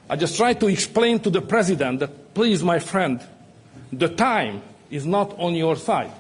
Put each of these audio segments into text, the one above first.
I just try to explain to the president that, please, my friend, the time is not on your side.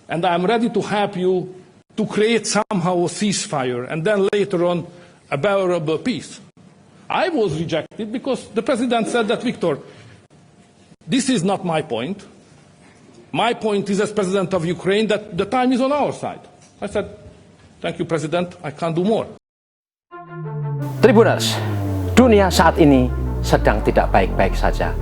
And I'm ready to help you to create somehow a ceasefire and then later on a bearable peace. I was rejected because the president said that, Victor, this is not my point. My point is, as president of Ukraine, that the time is on our side. I said, thank you, President, I can't do more. Tribuners, dunia saat ini sedang tidak baik-baik saja.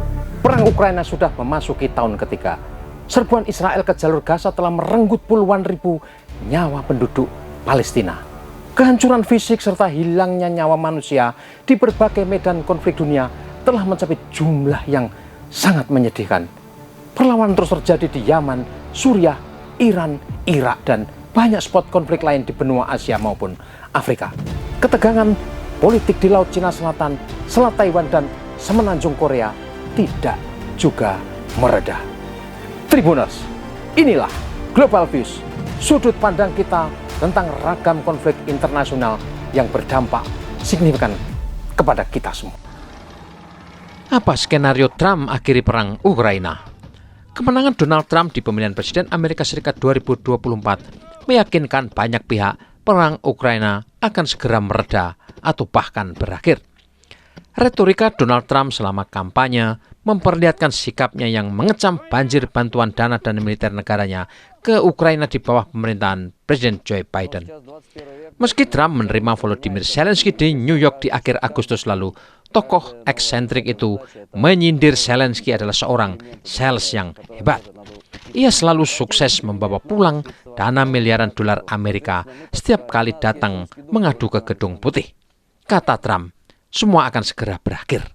Perang Ukraina sudah memasuki tahun ketiga. Serbuan Israel ke jalur Gaza telah merenggut puluhan ribu nyawa penduduk Palestina. Kehancuran fisik serta hilangnya nyawa manusia di berbagai medan konflik dunia telah mencapai jumlah yang sangat menyedihkan. Perlawanan terus terjadi di Yaman, Suriah, Iran, Irak, dan banyak spot konflik lain di benua Asia maupun Afrika. Ketegangan politik di Laut Cina Selatan, Selat Taiwan, dan Semenanjung Korea tidak juga mereda. Tribuners, inilah Global Views, sudut pandang kita tentang ragam konflik internasional yang berdampak signifikan kepada kita semua. Apa skenario Trump akhiri perang Ukraina? Kemenangan Donald Trump di pemilihan Presiden Amerika Serikat 2024 meyakinkan banyak pihak perang Ukraina akan segera mereda atau bahkan berakhir. Retorika Donald Trump selama kampanye memperlihatkan sikapnya yang mengecam banjir bantuan dana dan militer negaranya ke Ukraina di bawah pemerintahan Presiden Joe Biden. Meski Trump menerima Volodymyr Zelensky di New York di akhir Agustus lalu, tokoh eksentrik itu menyindir Zelensky adalah seorang sales yang hebat. Ia selalu sukses membawa pulang dana miliaran dolar Amerika setiap kali datang mengadu ke Gedung Putih. Kata Trump, semua akan segera berakhir.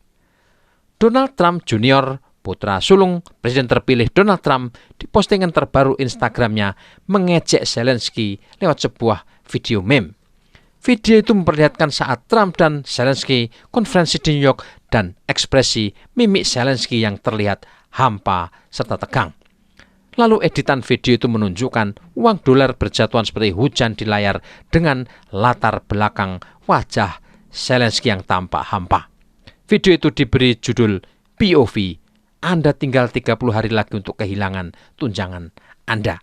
Donald Trump Jr., putra sulung Presiden terpilih Donald Trump, di postingan terbaru Instagramnya mengejek Zelensky lewat sebuah video meme. Video itu memperlihatkan saat Trump dan Zelensky konferensi di New York dan ekspresi mimik Zelensky yang terlihat hampa serta tegang. Lalu editan video itu menunjukkan uang dolar berjatuhan seperti hujan di layar dengan latar belakang wajah Zelensky yang tampak hampa. Video itu diberi judul POV, Anda tinggal 30 hari lagi untuk kehilangan tunjangan Anda.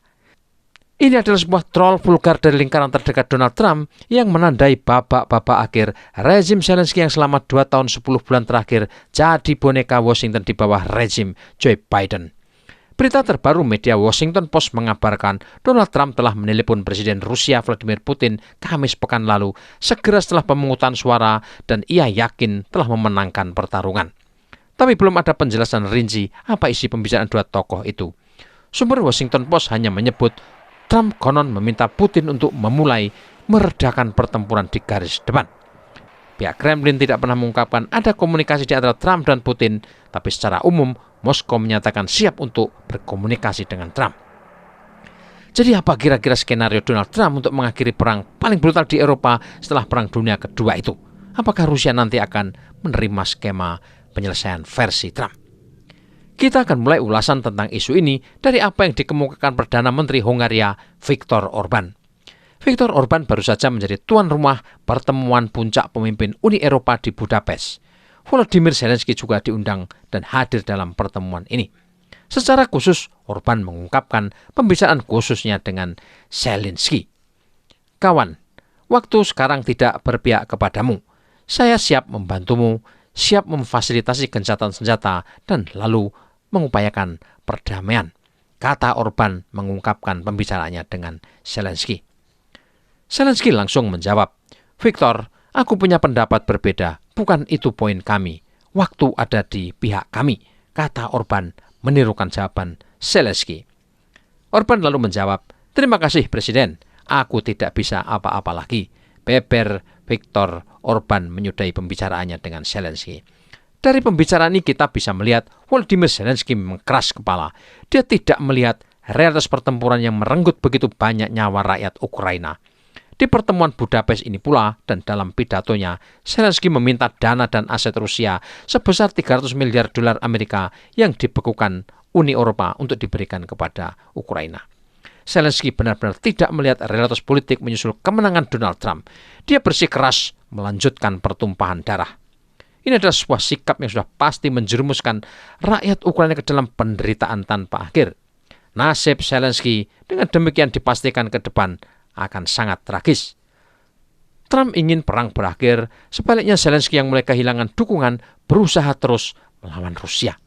Ini adalah sebuah troll vulgar dari lingkaran terdekat Donald Trump yang menandai babak-babak akhir rezim Zelensky yang selama 2 tahun 10 bulan terakhir jadi boneka Washington di bawah rezim Joe Biden. Berita terbaru media Washington Post mengabarkan Donald Trump telah menelepon Presiden Rusia Vladimir Putin Kamis pekan lalu segera setelah pemungutan suara dan ia yakin telah memenangkan pertarungan. Tapi belum ada penjelasan rinci apa isi pembicaraan dua tokoh itu. Sumber Washington Post hanya menyebut Trump konon meminta Putin untuk memulai meredakan pertempuran di garis depan. Pihak Kremlin tidak pernah mengungkapkan ada komunikasi di antara Trump dan Putin, tapi secara umum Moskow menyatakan siap untuk berkomunikasi dengan Trump. Jadi apa kira-kira skenario Donald Trump untuk mengakhiri perang paling brutal di Eropa setelah Perang Dunia Kedua itu? Apakah Rusia nanti akan menerima skema penyelesaian versi Trump? Kita akan mulai ulasan tentang isu ini dari apa yang dikemukakan Perdana Menteri Hongaria Viktor Orban. Viktor Orban baru saja menjadi tuan rumah pertemuan puncak pemimpin Uni Eropa di Budapest. Volodymyr Zelensky juga diundang dan hadir dalam pertemuan ini. Secara khusus, Orban mengungkapkan pembicaraan khususnya dengan Zelensky. Kawan, waktu sekarang tidak berpihak kepadamu. Saya siap membantumu, siap memfasilitasi gencatan senjata, dan lalu mengupayakan perdamaian, kata Orban mengungkapkan pembicaraannya dengan Zelensky. Zelensky langsung menjawab, Viktor, aku punya pendapat berbeda, bukan itu poin kami. Waktu ada di pihak kami, kata Orban menirukan jawaban Zelensky. Orban lalu menjawab, terima kasih Presiden, aku tidak bisa apa-apa lagi. Beber Viktor Orban menyudahi pembicaraannya dengan Zelensky. Dari pembicaraan ini kita bisa melihat Volodymyr Zelensky memang keras kepala. Dia tidak melihat realitas pertempuran yang merenggut begitu banyak nyawa rakyat Ukraina. Di pertemuan Budapest ini pula dan dalam pidatonya, Zelensky meminta dana dan aset Rusia sebesar 300 miliar dolar Amerika yang dibekukan Uni Eropa untuk diberikan kepada Ukraina. Zelensky benar-benar tidak melihat realitas politik menyusul kemenangan Donald Trump. Dia bersikeras melanjutkan pertumpahan darah. Ini adalah sebuah sikap yang sudah pasti menjerumuskan rakyat Ukraina ke dalam penderitaan tanpa akhir. Nasib Zelensky dengan demikian dipastikan ke depan akan sangat tragis. Trump ingin perang berakhir, sebaliknya Zelensky yang mulai kehilangan dukungan berusaha terus melawan Rusia.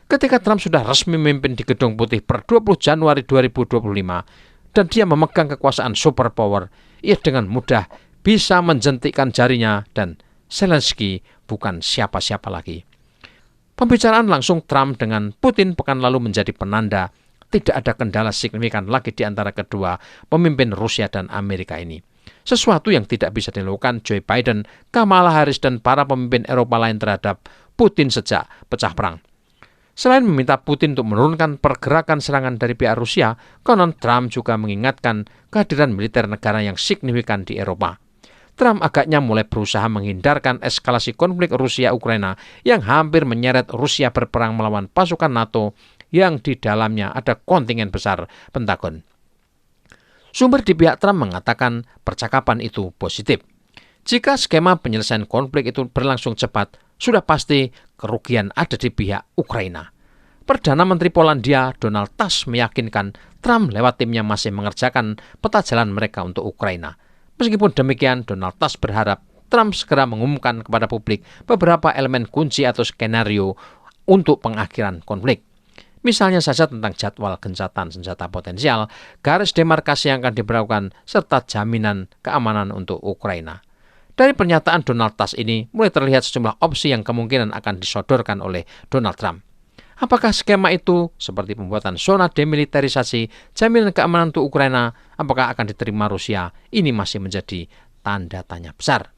Ketika Trump sudah resmi memimpin di Gedung Putih per 20 Januari 2025 dan dia memegang kekuasaan superpower, ia dengan mudah bisa menjentikkan jarinya dan Zelensky bukan siapa-siapa lagi. Pembicaraan langsung Trump dengan Putin pekan lalu menjadi penanda tidak ada kendala signifikan lagi di antara kedua pemimpin Rusia dan Amerika ini. Sesuatu yang tidak bisa dilakukan Joe Biden, Kamala Harris, dan para pemimpin Eropa lain terhadap Putin sejak pecah perang. Selain meminta Putin untuk menurunkan pergerakan serangan dari pihak Rusia, konon Trump juga mengingatkan kehadiran militer negara yang signifikan di Eropa. Trump agaknya mulai berusaha menghindarkan eskalasi konflik Rusia-Ukraina yang hampir menyeret Rusia berperang melawan pasukan NATO yang di dalamnya ada kontingen besar Pentagon. Sumber di pihak Trump mengatakan percakapan itu positif. Jika skema penyelesaian konflik itu berlangsung cepat, sudah pasti kerugian ada di pihak Ukraina. Perdana Menteri Polandia Donald Tusk meyakinkan Trump lewat timnya masih mengerjakan peta jalan mereka untuk Ukraina. Meskipun demikian, Donald Tusk berharap Trump segera mengumumkan kepada publik beberapa elemen kunci atau skenario untuk pengakhiran konflik. Misalnya saja tentang jadwal gencatan senjata potensial, garis demarkasi yang akan diberlakukan, serta jaminan keamanan untuk Ukraina. Dari pernyataan Donald Tusk ini, mulai terlihat sejumlah opsi yang kemungkinan akan disodorkan oleh Donald Trump. Apakah skema itu seperti pembuatan zona demilitarisasi, jaminan keamanan untuk Ukraina, apakah akan diterima Rusia? Ini masih menjadi tanda tanya besar.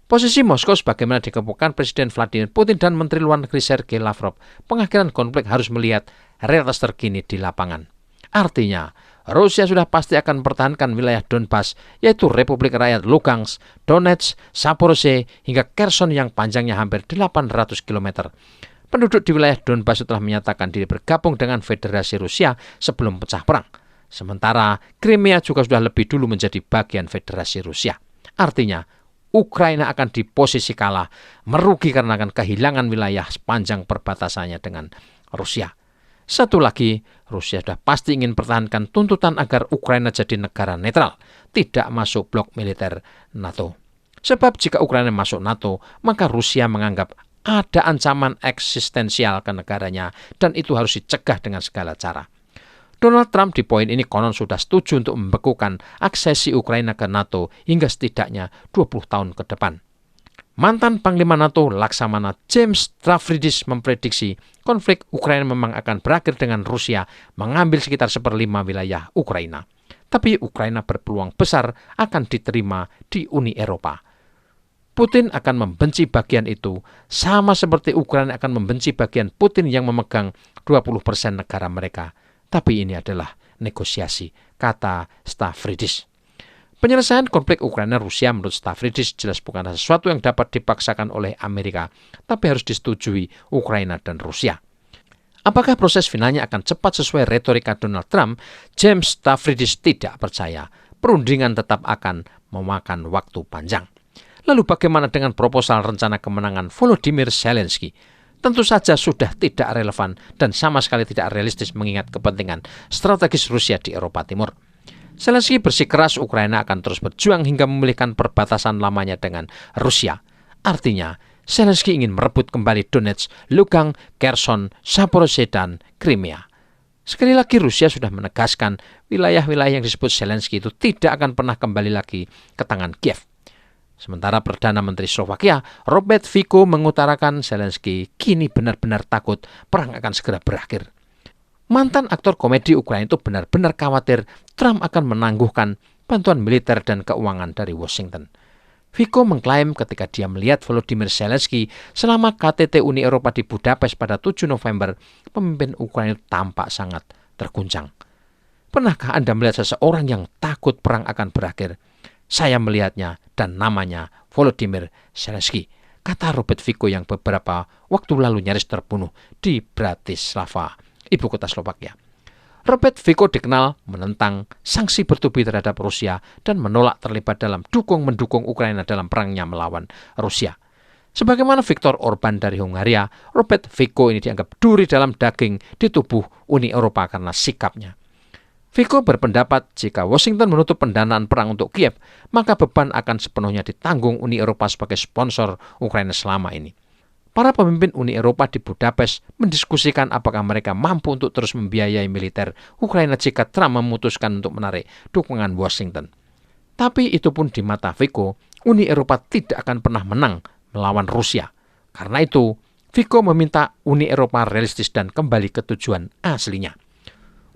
Posisi Moskow sebagaimana dikemukakan Presiden Vladimir Putin dan Menteri Luar Negeri Sergei Lavrov, pengakhiran konflik harus melihat realitas terkini di lapangan. Artinya, Rusia sudah pasti akan mempertahankan wilayah Donbas, yaitu Republik Rakyat Lugansk, Donetsk, Zaporozhye, hingga Kherson yang panjangnya hampir 800 km. Penduduk di wilayah Donbas telah menyatakan diri bergabung dengan Federasi Rusia sebelum pecah perang. Sementara Crimea juga sudah lebih dulu menjadi bagian Federasi Rusia. Artinya, Ukraina akan di posisi kalah, merugi karena akan kehilangan wilayah sepanjang perbatasannya dengan Rusia. Satu lagi, Rusia sudah pasti ingin pertahankan tuntutan agar Ukraina jadi negara netral, tidak masuk blok militer NATO. Sebab jika Ukraina masuk NATO, maka Rusia menganggap ada ancaman eksistensial ke negaranya dan itu harus dicegah dengan segala cara. Donald Trump di poin ini konon sudah setuju untuk membekukan aksesi Ukraina ke NATO hingga setidaknya 20 tahun ke depan. Mantan Panglima NATO Laksamana James Stavridis memprediksi konflik Ukraina memang akan berakhir dengan Rusia mengambil sekitar 1/5 wilayah Ukraina. Tapi Ukraina berpeluang besar akan diterima di Uni Eropa. Putin akan membenci bagian itu, sama seperti Ukraina akan membenci bagian Putin yang memegang 20% negara mereka. Tapi ini adalah negosiasi, kata Stavridis. Penyelesaian konflik Ukraina-Rusia menurut Stavridis jelas bukan sesuatu yang dapat dipaksakan oleh Amerika, tapi harus disetujui Ukraina dan Rusia. Apakah proses finalnya akan cepat sesuai retorika Donald Trump? James Stavridis tidak percaya. Perundingan tetap akan memakan waktu panjang. Lalu bagaimana dengan proposal rencana kemenangan Volodymyr Zelensky? Tentu saja sudah tidak relevan dan sama sekali tidak realistis mengingat kepentingan strategis Rusia di Eropa Timur. Zelensky bersikeras Ukraina akan terus berjuang hingga memulihkan perbatasan lamanya dengan Rusia. Artinya, Zelensky ingin merebut kembali Donetsk, Lugansk, Kherson, Zaporozhye, dan Crimea. Sekali lagi Rusia sudah menegaskan wilayah-wilayah yang disebut Zelensky itu tidak akan pernah kembali lagi ke tangan Kiev. Sementara Perdana Menteri Slovakia, Robert Fico, mengutarakan Zelensky kini benar-benar takut perang akan segera berakhir. Mantan aktor komedi Ukraina itu benar-benar khawatir Trump akan menangguhkan bantuan militer dan keuangan dari Washington. Fico mengklaim ketika dia melihat Volodymyr Zelensky selama KTT Uni Eropa di Budapest pada 7 November, pemimpin Ukraina tampak sangat terguncang. Pernahkah Anda melihat seseorang yang takut perang akan berakhir? Saya melihatnya dan namanya Volodymyr Zelensky, kata Robert Fico yang beberapa waktu lalu nyaris terbunuh di Bratislava, ibu kota Slovakia. Robert Fico dikenal menentang sanksi bertubi terhadap Rusia dan menolak terlibat dalam mendukung Ukraina dalam perangnya melawan Rusia. Sebagaimana Viktor Orban dari Hungaria, Robert Fico ini dianggap duri dalam daging di tubuh Uni Eropa karena sikapnya. Fico berpendapat jika Washington menutup pendanaan perang untuk Kiev, maka beban akan sepenuhnya ditanggung Uni Eropa sebagai sponsor Ukraina selama ini. Para pemimpin Uni Eropa di Budapest mendiskusikan apakah mereka mampu untuk terus membiayai militer Ukraina jika Trump memutuskan untuk menarik dukungan Washington. Tapi itu pun di mata Fico, Uni Eropa tidak akan pernah menang melawan Rusia. Karena itu, Fico meminta Uni Eropa realistis dan kembali ke tujuan aslinya.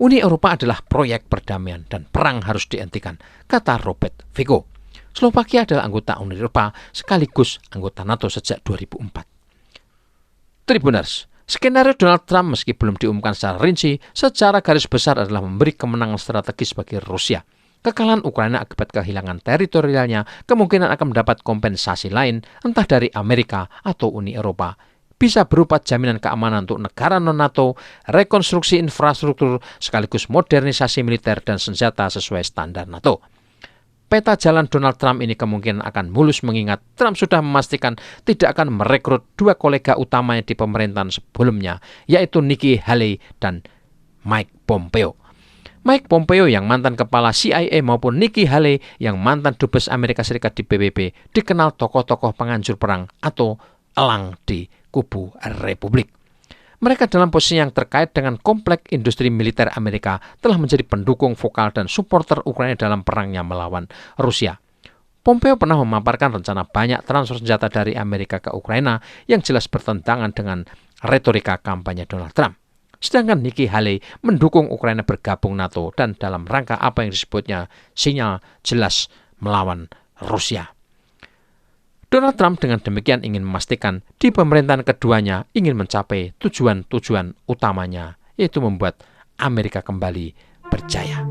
Uni Eropa adalah proyek perdamaian dan perang harus dihentikan, kata Robert Fico. Slovakia adalah anggota Uni Eropa sekaligus anggota NATO sejak 2004. Tribuners, skenario Donald Trump meski belum diumumkan secara rinci, secara garis besar adalah memberi kemenangan strategis bagi Rusia. Kekalahan Ukraina akibat kehilangan teritorialnya kemungkinan akan mendapat kompensasi lain, entah dari Amerika atau Uni Eropa. Bisa berupa jaminan keamanan untuk negara non-NATO, rekonstruksi infrastruktur, sekaligus modernisasi militer dan senjata sesuai standar NATO. Peta jalan Donald Trump ini kemungkinan akan mulus mengingat Trump sudah memastikan tidak akan merekrut dua kolega utamanya di pemerintahan sebelumnya, yaitu Nikki Haley dan Mike Pompeo. Mike Pompeo yang mantan kepala CIA maupun Nikki Haley yang mantan dubes Amerika Serikat di PBB dikenal tokoh-tokoh penganjur perang atau elang di kubu Republik. Mereka dalam posisi yang terkait dengan kompleks industri militer Amerika telah menjadi pendukung vokal dan supporter Ukraina dalam perangnya melawan Rusia. Pompeo pernah memaparkan rencana banyak transfer senjata dari Amerika ke Ukraina yang jelas bertentangan dengan retorika kampanye Donald Trump. Sedangkan Nikki Haley mendukung Ukraina bergabung NATO dan dalam rangka apa yang disebutnya sinyal jelas melawan Rusia. Donald Trump dengan demikian ingin memastikan di pemerintahan keduanya ingin mencapai tujuan-tujuan utamanya, yaitu membuat Amerika kembali berjaya.